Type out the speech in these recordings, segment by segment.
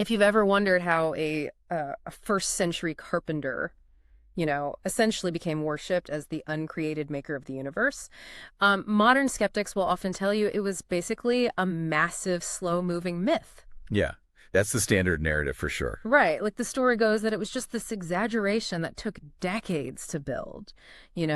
If you've ever wondered how a first century carpenter, essentially became worshipped as the uncreated maker of the universe, modern skeptics will often tell you it was basically a massive, slow-moving myth. Yeah, that's the standard narrative for sure. Right. Like the story goes that it was just this exaggeration that took decades to build.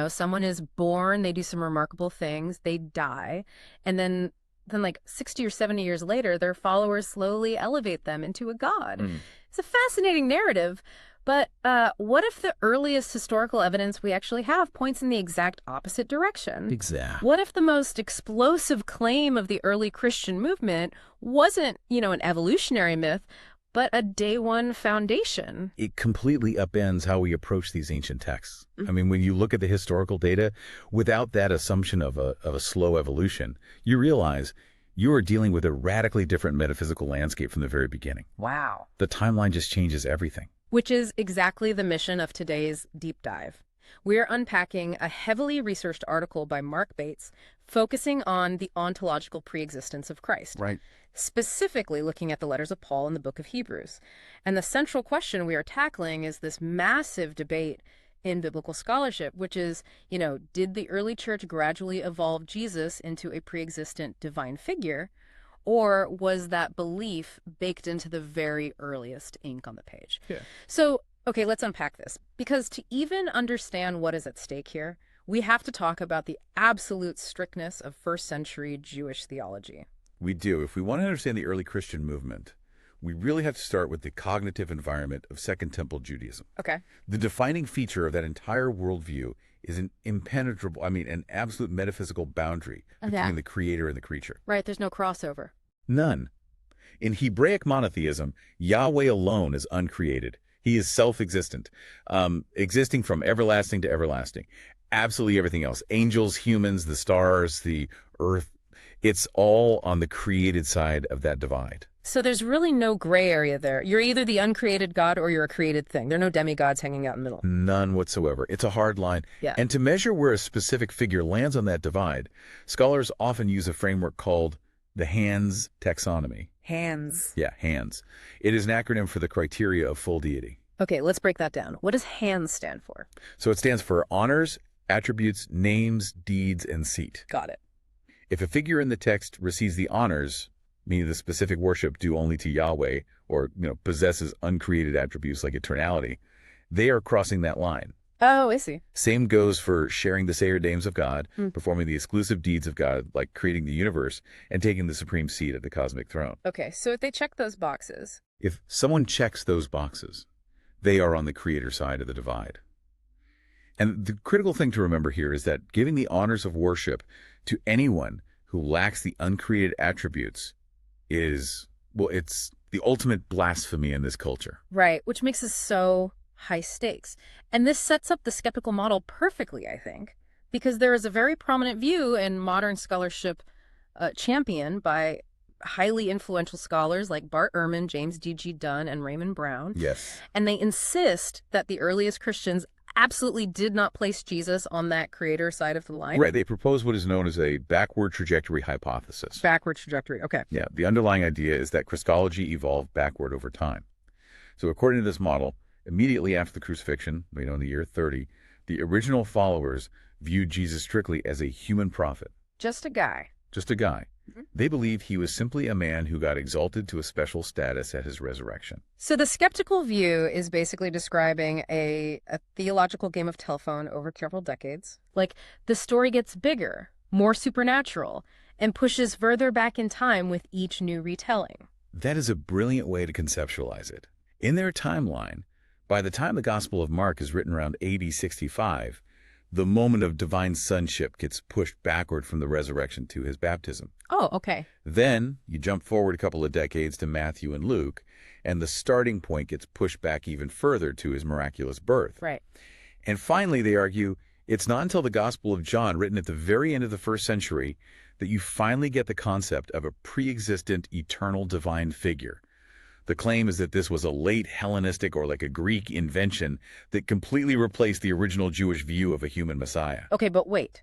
Someone is born, they do some remarkable things, they die, and then like 60 or 70 years later, their followers slowly elevate them into a god. It's a fascinating narrative, but what if the earliest historical evidence we actually have points in the exact opposite direction? Exactly. What if the most explosive claim of the early Christian movement wasn't, an evolutionary myth, but a day one foundation? It completely upends how we approach these ancient texts. I mean, when you look at the historical data, without that assumption of a slow evolution, you realize you are dealing with a radically different metaphysical landscape from the very beginning. Wow. The timeline just changes everything. Which is exactly the mission of today's deep dive. We're unpacking a heavily researched article by Mark Bates focusing on the ontological preexistence of Christ. Right. Specifically looking at the letters of Paul in the book of Hebrews. And the central question we are tackling is this massive debate in biblical scholarship, which is, did the early church gradually evolve Jesus into a preexistent divine figure, or was that belief baked into the very earliest ink on the page? Yeah. So, okay, let's unpack this. Because to even understand what is at stake here, we have to talk about the absolute strictness of first century Jewish theology. We do. If we want to understand the early Christian movement, we really have to start with the cognitive environment of Second Temple Judaism. Okay. The defining feature of that entire worldview is an an absolute metaphysical boundary between the creator and the creature. Right, there's no crossover. None. In Hebraic monotheism, Yahweh alone is uncreated. He is self-existent, existing from everlasting to everlasting. Absolutely everything else, angels, humans, the stars, the earth, it's all on the created side of that divide. So there's really no gray area there. You're either the uncreated God or you're a created thing. There are no demigods hanging out in the middle. None whatsoever. It's a hard line. Yeah. And to measure where a specific figure lands on that divide, scholars often use a framework called the Hands taxonomy. Hands. Yeah, Hands. It is an acronym for the criteria of full deity. Okay, let's break that down. What does hands stand for? So it stands for honors, attributes, names, deeds, and seat. Got it. If a figure in the text receives the honors, meaning the specific worship due only to Yahweh, or possesses uncreated attributes like eternality, they are crossing that line. Oh, I see. Same goes for sharing the sacred names of God, performing the exclusive deeds of God, like creating the universe, and taking the supreme seat at the cosmic throne. Okay, so if they check those boxes. If someone checks those boxes, they are on the creator side of the divide. And the critical thing to remember here is that giving the honors of worship to anyone who lacks the uncreated attributes is, it's the ultimate blasphemy in this culture. Right, which makes it so high stakes. And this sets up the skeptical model perfectly, I think, because there is a very prominent view in modern scholarship championed by highly influential scholars like Bart Ehrman, James D.G. Dunn, and Raymond Brown. Yes. And they insist that the earliest Christians absolutely did not place Jesus on that creator side of the line. Right. They propose what is known as a backward trajectory hypothesis. Backward trajectory. Okay. Yeah. The underlying idea is that Christology evolved backward over time. So according to this model, immediately after the crucifixion, in the year 30, the original followers viewed Jesus strictly as a human prophet. Just a guy. Just a guy. They believed he was simply a man who got exalted to a special status at his resurrection. So the skeptical view is basically describing a theological game of telephone over several decades. Like, the story gets bigger, more supernatural, and pushes further back in time with each new retelling. That is a brilliant way to conceptualize it. In their timeline, by the time the Gospel of Mark is written around AD 65, the moment of divine sonship gets pushed backward from the resurrection to his baptism. Oh, okay. Then you jump forward a couple of decades to Matthew and Luke, and the starting point gets pushed back even further to his miraculous birth. Right. And finally, they argue, it's not until the Gospel of John, written at the very end of the first century, that you finally get the concept of a pre-existent eternal divine figure. The claim is that this was a late Hellenistic or like a Greek invention that completely replaced the original Jewish view of a human Messiah. Okay, but wait.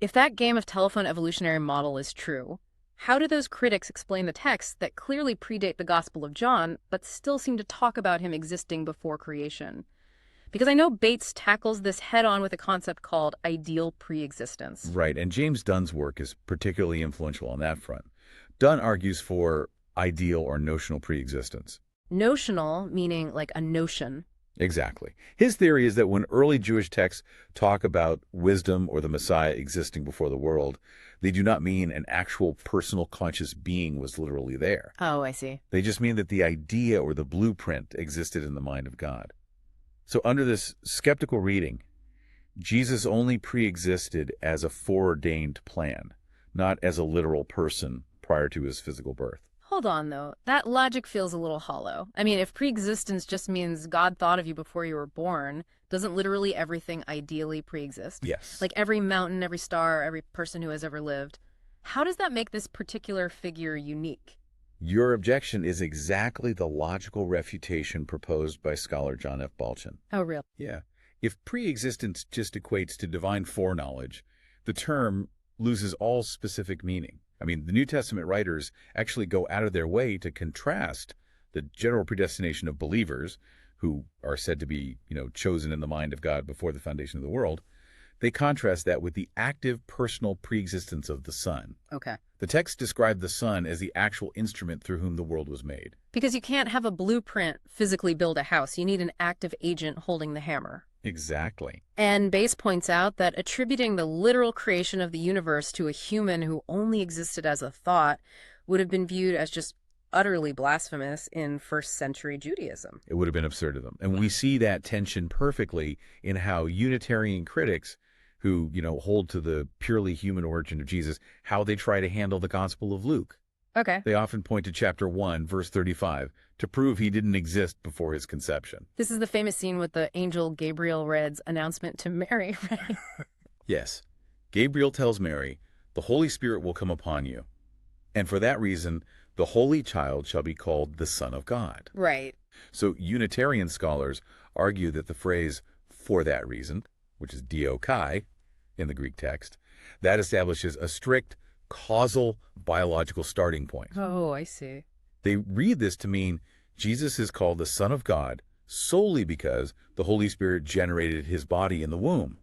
If that game of telephone evolutionary model is true, How do those critics explain the texts that clearly predate the Gospel of John, but still seem to talk about him existing before creation? Because I know Bates tackles this head-on with a concept called ideal preexistence. Right, and James Dunn's work is particularly influential on that front. Dunn argues for ideal or notional preexistence. Notional, meaning like a notion. Exactly. His theory is that when early Jewish texts talk about wisdom or the Messiah existing before the world, they do not mean an actual personal conscious being was literally there. Oh, I see. They just mean that the idea or the blueprint existed in the mind of God. So under this skeptical reading, Jesus only pre-existed as a foreordained plan, not as a literal person prior to his physical birth. Hold on, though. That logic feels a little hollow. I mean, if preexistence just means God thought of you before you were born, doesn't literally everything ideally preexist? Yes. Like every mountain, every star, every person who has ever lived. How does that make this particular figure unique? Your objection is exactly the logical refutation proposed by scholar John F. Balson. Oh, real? Yeah. If pre-existence just equates to divine foreknowledge, the term loses all specific meaning. I mean, the New Testament writers actually go out of their way to contrast the general predestination of believers, who are said to be, chosen in the mind of God before the foundation of the world. They contrast that with the active personal preexistence of the Son. Okay. The text described the Son as the actual instrument through whom the world was made. Because you can't have a blueprint physically build a house. You need an active agent holding the hammer. Exactly. And Bates points out that attributing the literal creation of the universe to a human who only existed as a thought would have been viewed as just utterly blasphemous in first century Judaism. It would have been absurd of them. And we see that tension perfectly in how Unitarian critics who, hold to the purely human origin of Jesus, how they try to handle the Gospel of Luke. Okay. They often point to chapter 1, verse 35, to prove he didn't exist before his conception. This is the famous scene with the angel Gabriel read's announcement to Mary, right? Yes. Gabriel tells Mary, "The Holy Spirit will come upon you, and for that reason, the Holy Child shall be called the Son of God." Right. So Unitarian scholars argue that the phrase, "for that reason," which is dio kai in the Greek text, that establishes a strict causal biological starting point. Oh, I see. They read this to mean Jesus is called the Son of God solely because the Holy Spirit generated his body in the womb.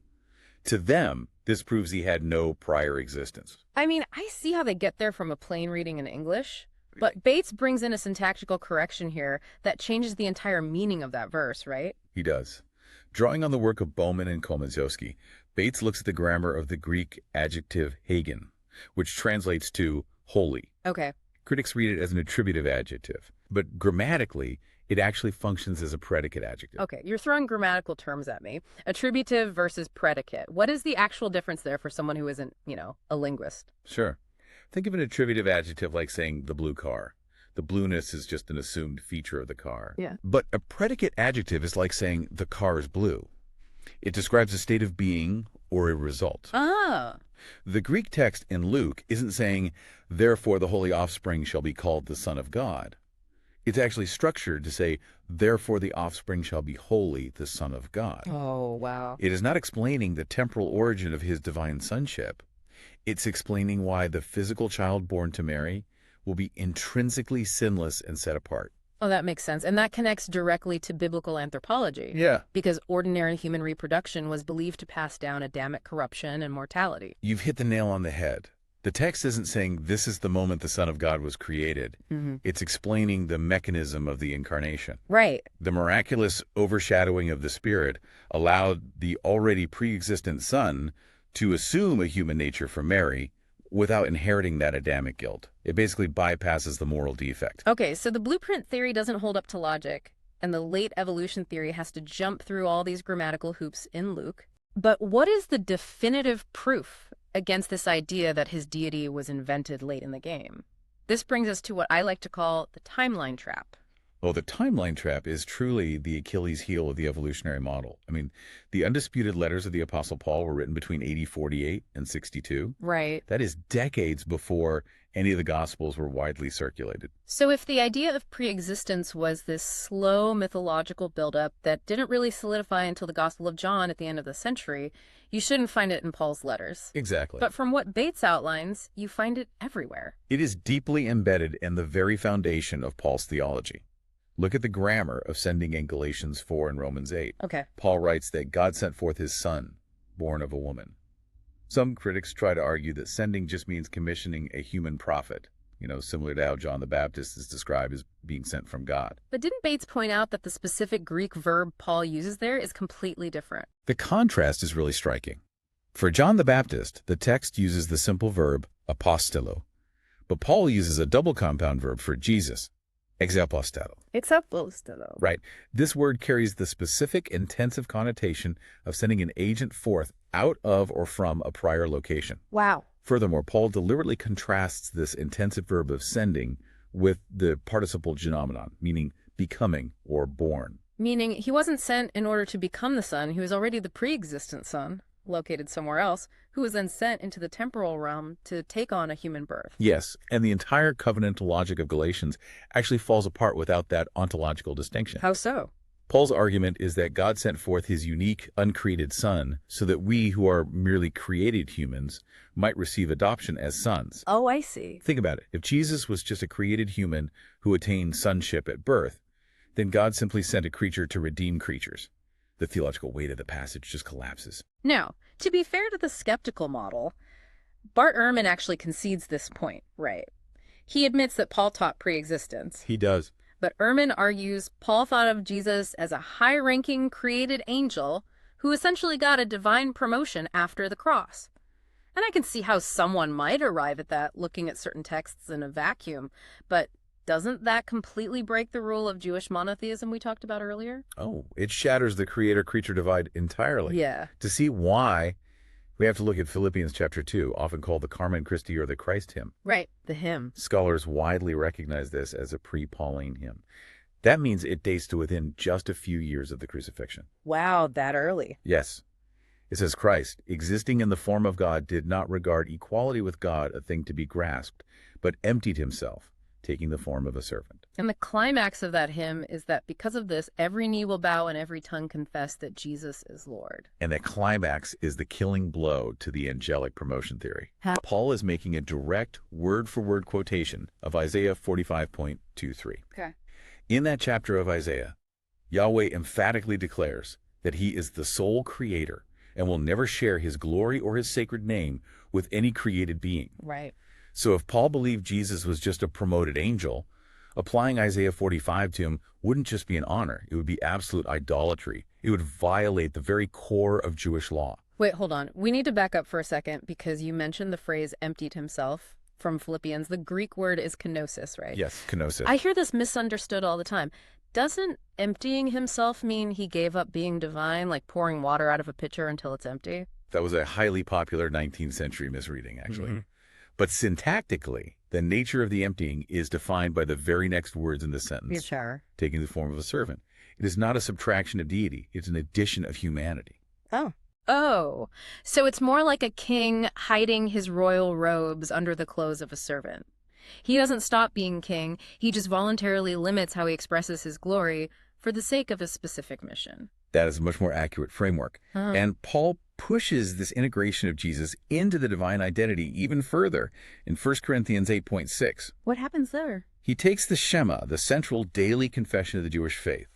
To them, this proves he had no prior existence. I mean, I see how they get there from a plain reading in English, but Bates brings in a syntactical correction here that changes the entire meaning of that verse, right? He does. Drawing on the work of Bowman and Kolakowski, Bates looks at the grammar of the Greek adjective hagen, which translates to holy. Okay. Critics read it as an attributive adjective, but grammatically, it actually functions as a predicate adjective. Okay, you're throwing grammatical terms at me. Attributive versus predicate. What is the actual difference there for someone who isn't, a linguist? Sure. Think of an attributive adjective like saying the blue car. The blueness is just an assumed feature of the car. Yeah. But a predicate adjective is like saying the car is blue. It describes a state of being or a result. Ah. The Greek text in Luke isn't saying, "Therefore the holy offspring shall be called the Son of God." It's actually structured to say, "Therefore the offspring shall be holy, the Son of God." Oh, wow. It is not explaining the temporal origin of his divine sonship. It's explaining why the physical child born to Mary will be intrinsically sinless and set apart. Oh, that makes sense. And that connects directly to biblical anthropology. Yeah. Because ordinary human reproduction was believed to pass down Adamic corruption and mortality. You've hit the nail on the head. The text isn't saying this is the moment the Son of God was created. Mm-hmm. It's explaining the mechanism of the incarnation. Right. The miraculous overshadowing of the Spirit allowed the already pre-existent Son to assume a human nature from Mary without inheriting that Adamic guilt. It basically bypasses the moral defect. Okay, so the blueprint theory doesn't hold up to logic, and the late evolution theory has to jump through all these grammatical hoops in Luke. But what is the definitive proof against this idea that his deity was invented late in the game? This brings us to what I like to call the timeline trap. Well, the timeline trap is truly the Achilles heel of the evolutionary model. I mean, the undisputed letters of the Apostle Paul were written between AD 48 and 62. Right. That is decades before any of the Gospels were widely circulated. So if the idea of preexistence was this slow mythological buildup that didn't really solidify until the Gospel of John at the end of the century, you shouldn't find it in Paul's letters. Exactly. But from what Bates outlines, you find it everywhere. It is deeply embedded in the very foundation of Paul's theology. Look at the grammar of sending in Galatians 4 and Romans 8. Okay. Paul writes that God sent forth his son, born of a woman. Some critics try to argue that sending just means commissioning a human prophet, similar to how John the Baptist is described as being sent from God. But didn't Bates point out that the specific Greek verb Paul uses there is completely different? The contrast is really striking. For John the Baptist, the text uses the simple verb apostello, but Paul uses a double compound verb for Jesus, exapostello. Exapostello. Right. This word carries the specific intensive connotation of sending an agent forth out of or from a prior location. Wow. Furthermore, Paul deliberately contrasts this intensive verb of sending with the participle genomenon, meaning becoming or born. Meaning he wasn't sent in order to become the Son, he was already the pre-existent Son, located somewhere else, who was then sent into the temporal realm to take on a human birth. Yes, and the entire covenantal logic of Galatians actually falls apart without that ontological distinction. How so? Paul's argument is that God sent forth his unique, uncreated Son so that we, who are merely created humans, might receive adoption as sons. Oh, I see. Think about it. If Jesus was just a created human who attained sonship at birth, then God simply sent a creature to redeem creatures. The theological weight of the passage just collapses. Now, to be fair to the skeptical model, Bart Ehrman actually concedes this point, right? He admits that Paul taught pre-existence. He does. But Ehrman argues Paul thought of Jesus as a high-ranking created angel who essentially got a divine promotion after the cross. And I can see how someone might arrive at that looking at certain texts in a vacuum, but doesn't that completely break the rule of Jewish monotheism we talked about earlier? Oh, it shatters the creator-creature divide entirely. Yeah. To see why, we have to look at Philippians chapter 2, often called the Carmen Christi or the Christ hymn. Right, the hymn. Scholars widely recognize this as a pre-Pauline hymn. That means it dates to within just a few years of the crucifixion. Wow, that early. Yes. It says, Christ, existing in the form of God, did not regard equality with God a thing to be grasped, but emptied himself, taking the form of a servant. And the climax of that hymn is that because of this, every knee will bow and every tongue confess that Jesus is Lord. And that climax is the killing blow to the angelic promotion theory. Paul is making a direct word-for-word quotation of Isaiah 45.23. Okay. In that chapter of Isaiah, Yahweh emphatically declares that he is the sole creator and will never share his glory or his sacred name with any created being. Right. So if Paul believed Jesus was just a promoted angel, applying Isaiah 45 to him wouldn't just be an honor. It would be absolute idolatry. It would violate the very core of Jewish law. Wait, hold on. We need to back up for a second because you mentioned the phrase emptied himself from Philippians. The Greek word is kenosis, right? Yes, kenosis. I hear this misunderstood all the time. Doesn't emptying himself mean he gave up being divine, like pouring water out of a pitcher until it's empty? That was a highly popular 19th century misreading, actually. Mm-hmm. But syntactically, the nature of the emptying is defined by the very next words in the sentence, Sure. taking the form of a servant. It is not a subtraction of deity. It's an addition of humanity. Oh, so it's more like a king hiding his royal robes under the clothes of a servant. He doesn't stop being king. He just voluntarily limits how he expresses his glory for the sake of a specific mission. That is a much more accurate framework. And Paul pushes this integration of Jesus into the divine identity even further in 1 Corinthians 8.6. What happens there? He takes the Shema, the central daily confession of the Jewish faith.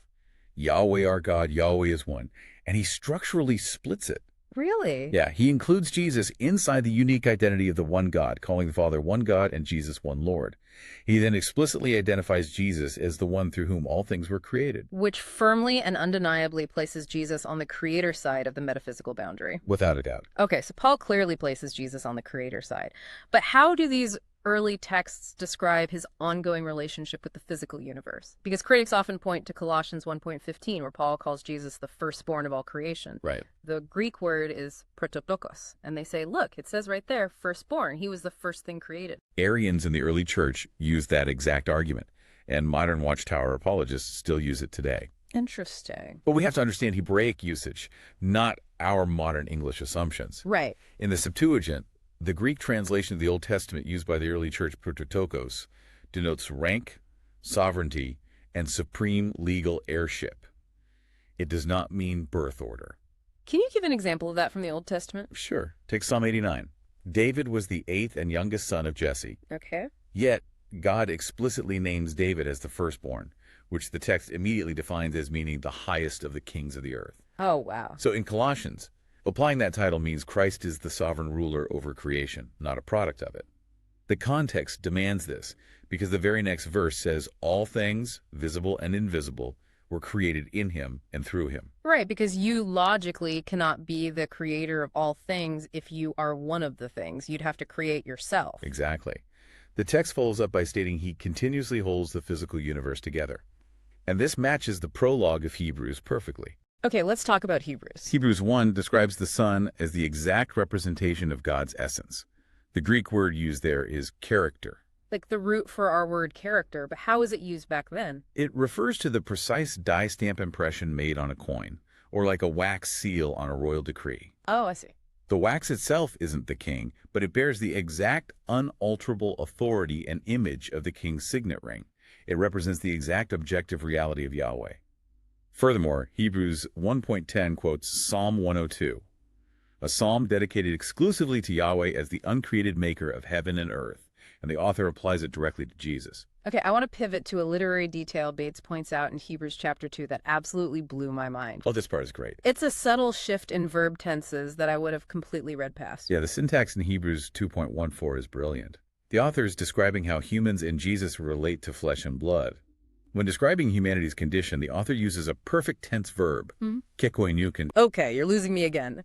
Yahweh our God, Yahweh is one. And he structurally splits it. Really? Yeah, he includes Jesus inside the unique identity of the one God, calling the Father one God and Jesus one Lord. He then explicitly identifies Jesus as the one through whom all things were created. Which firmly and undeniably places Jesus on the creator side of the metaphysical boundary. Without a doubt. Okay, so Paul clearly places Jesus on the creator side. But how do these early texts describe his ongoing relationship with the physical universe? Because critics often point to Colossians 1.15, where Paul calls Jesus the firstborn of all creation. Right. The Greek word is prototokos, and they say, look, it says right there, firstborn. He was the first thing created. Arians in the early church used that exact argument, and modern Watchtower apologists still use it today. Interesting. But we have to understand Hebraic usage, not our modern English assumptions. Right. In the Septuagint, The Greek translation of the Old Testament used by the early church prototokos denotes rank, sovereignty, and supreme legal heirship. It does not mean birth order. Can you give an example of that from the Old Testament? Sure. Take Psalm 89. David was the 8th and youngest son of Jesse. Okay. Yet, God explicitly names David as the firstborn, which the text immediately defines as meaning the highest of the kings of the earth. Oh, wow. So in Colossians, applying that title means Christ is the sovereign ruler over creation, not a product of it. The context demands this because the very next verse says all things, visible and invisible, were created in him and through him. Right, because you logically cannot be the creator of all things if you are one of the things. You'd have to create yourself. Exactly. The text follows up by stating he continuously holds the physical universe together. And this matches the prologue of Hebrews perfectly. Okay, let's talk about Hebrews. Hebrews 1 describes the Son as the exact representation of God's essence. The Greek word used there is character. Like the root for our word character, but how was it used back then? It refers to the precise die stamp impression made on a coin, or like a wax seal on a royal decree. Oh, I see. The wax itself isn't the king, but it bears the exact unalterable authority and image of the king's signet ring. It represents the exact objective reality of Yahweh. Furthermore, Hebrews 1.10 quotes Psalm 102, a psalm dedicated exclusively to Yahweh as the uncreated maker of heaven and earth, and the author applies it directly to Jesus. Okay, I want to pivot to a literary detail Bates points out in Hebrews chapter 2 that absolutely blew my mind. Oh, this part is great. It's a subtle shift in verb tenses that I would have completely read past. Yeah, the syntax in Hebrews 2.14 is brilliant. The author is describing how humans and Jesus relate to flesh and blood. When describing humanity's condition, the author uses a perfect tense verb, kekoinuken. Okay, you're losing me again.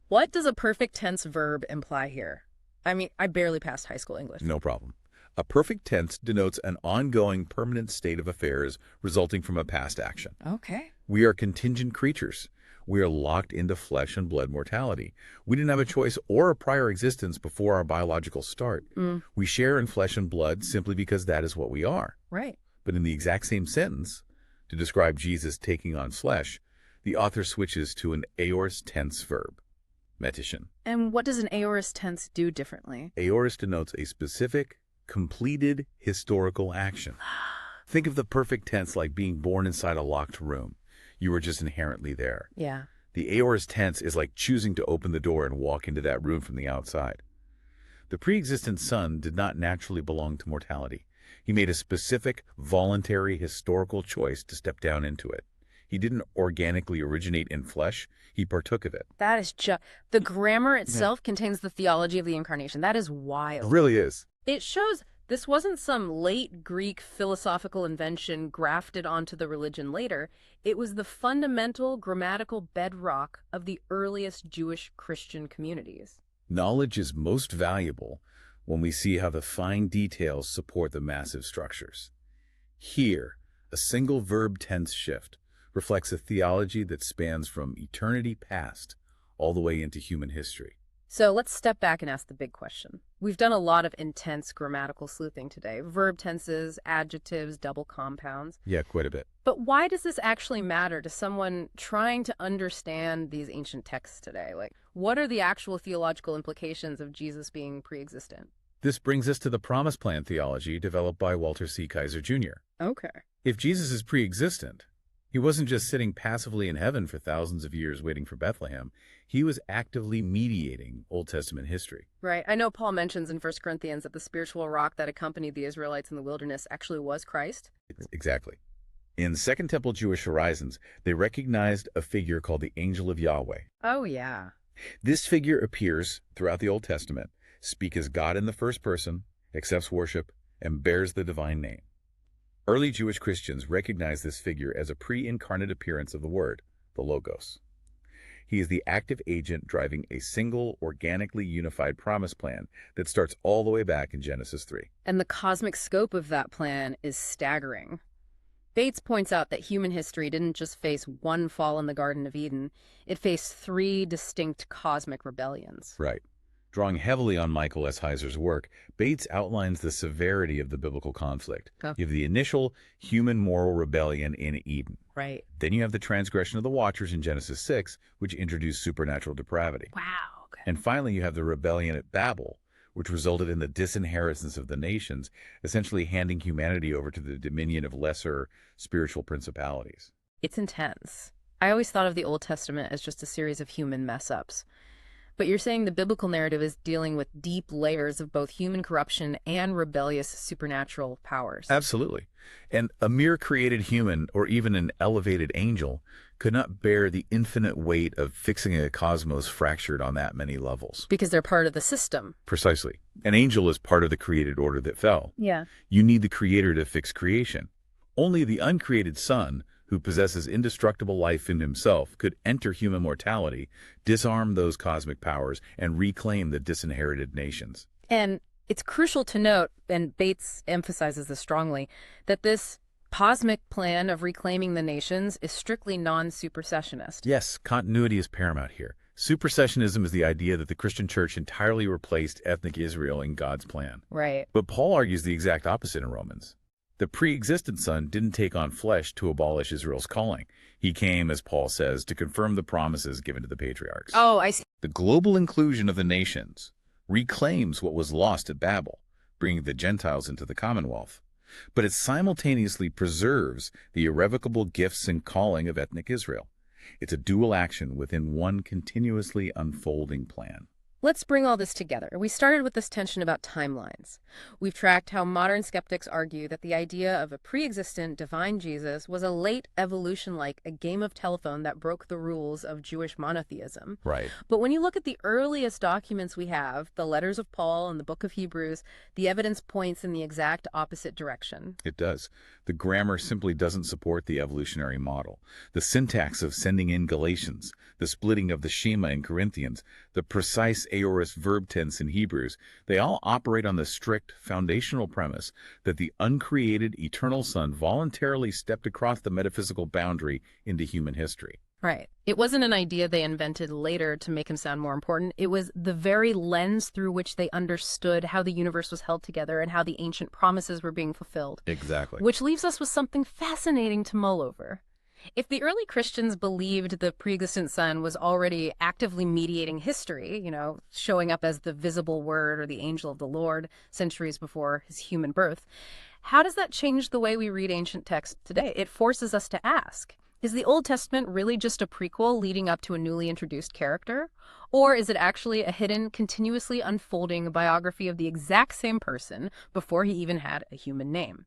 What does a perfect tense verb imply here? I mean, I barely passed high school English. No problem. A perfect tense denotes an ongoing, permanent state of affairs resulting from a past action. Okay. We are contingent creatures. We are locked into flesh and blood mortality. We didn't have a choice or a prior existence before our biological start. We share in flesh and blood simply because that is what we are. Right. But in the exact same sentence, to describe Jesus taking on flesh, the author switches to an aorist tense verb, metishin. And what does an aorist tense do differently? Aorist denotes a specific, completed historical action. Think of the perfect tense like being born inside a locked room. You were just inherently there. Yeah. The aorist tense is like choosing to open the door and walk into that room from the outside. The pre-existent Son did not naturally belong to mortality. He made a specific, voluntary, historical choice to step down into it. He didn't organically originate in flesh. He partook of it. That is just... The grammar itself contains the theology of the incarnation. That is wild. It really is. It shows this wasn't some late Greek philosophical invention grafted onto the religion later. It was the fundamental grammatical bedrock of the earliest Jewish Christian communities. Knowledge is most valuable when we see how the fine details support the massive structures. Here, a single verb tense shift reflects a theology that spans from eternity past all the way into human history. So let's step back and ask the big question. We've done a lot of intense grammatical sleuthing today. Verb tenses, adjectives, double compounds. Yeah, quite a bit. But why does this actually matter to someone trying to understand these ancient texts today? Like, what are the actual theological implications of Jesus being pre-existent? This brings us to the Promise Plan theology developed by Walter C. Kaiser Jr. Okay. If Jesus is pre-existent, he wasn't just sitting passively in heaven for thousands of years waiting for Bethlehem. He was actively mediating Old Testament history. Right. I know Paul mentions in 1 Corinthians that the spiritual rock that accompanied the Israelites in the wilderness actually was Christ. Exactly. In Second Temple Jewish Horizons, they recognized a figure called the angel of Yahweh. Oh, yeah. This figure appears throughout the Old Testament, speaks as God in the first person, accepts worship, and bears the divine name. Early Jewish Christians recognized this figure as a pre-incarnate appearance of the Word, the Logos. He is the active agent driving a single, organically unified promise plan that starts all the way back in Genesis 3. And the cosmic scope of that plan is staggering. Bates points out that human history didn't just face one fall in the Garden of Eden, it faced 3 distinct cosmic rebellions. Right. Drawing heavily on Michael S. Heiser's work, Bates outlines the severity of the biblical conflict. Oh. You have the initial human moral rebellion in Eden. Right. Then you have the transgression of the Watchers in Genesis 6, which introduced supernatural depravity. Wow. Okay. And finally, you have the rebellion at Babel, which resulted in the disinheritance of the nations, essentially handing humanity over to the dominion of lesser spiritual principalities. It's intense. I always thought of the Old Testament as just a series of human mess-ups. But you're saying the biblical narrative is dealing with deep layers of both human corruption and rebellious supernatural powers. Absolutely. And a mere created human or even an elevated angel could not bear the infinite weight of fixing a cosmos fractured on that many levels. Because they're part of the system. Precisely. An angel is part of the created order that fell. Yeah. You need the creator to fix creation. Only the uncreated Son, who possesses indestructible life in himself, could enter human mortality, disarm those cosmic powers, and reclaim the disinherited nations. And it's crucial to note, and Bates emphasizes this strongly, that this cosmic plan of reclaiming the nations is strictly non-supersessionist. Yes, continuity is paramount here. Supersessionism is the idea that the Christian church entirely replaced ethnic Israel in God's plan. Right. But Paul argues the exact opposite in Romans. The pre-existent Son didn't take on flesh to abolish Israel's calling. He came, as Paul says, to confirm the promises given to the patriarchs. Oh, I see. The global inclusion of the nations reclaims what was lost at Babel, bringing the Gentiles into the Commonwealth. But it simultaneously preserves the irrevocable gifts and calling of ethnic Israel. It's a dual action within one continuously unfolding plan. Let's bring all this together. We started with this tension about timelines. We've tracked how modern skeptics argue that the idea of a pre-existent divine Jesus was a late evolution, like a game of telephone that broke the rules of Jewish monotheism. Right. But when you look at the earliest documents we have, the letters of Paul and the book of Hebrews, the evidence points in the exact opposite direction. It does. The grammar simply doesn't support the evolutionary model. The syntax of sending in Galatians, the splitting of the Shema in Corinthians, the precise aorist verb tense in Hebrews, they all operate on the strict foundational premise that the uncreated eternal Son voluntarily stepped across the metaphysical boundary into human history. Right. It wasn't an idea they invented later to make him sound more important. It was the very lens through which they understood how the universe was held together and how the ancient promises were being fulfilled. Exactly. Which leaves us with something fascinating to mull over. If the early Christians believed the pre-existent Son was already actively mediating history, showing up as the visible word or the angel of the Lord centuries before his human birth, how does that change the way we read ancient texts today? It forces us to ask, is the Old Testament really just a prequel leading up to a newly introduced character? Or is it actually a hidden, continuously unfolding biography of the exact same person before he even had a human name?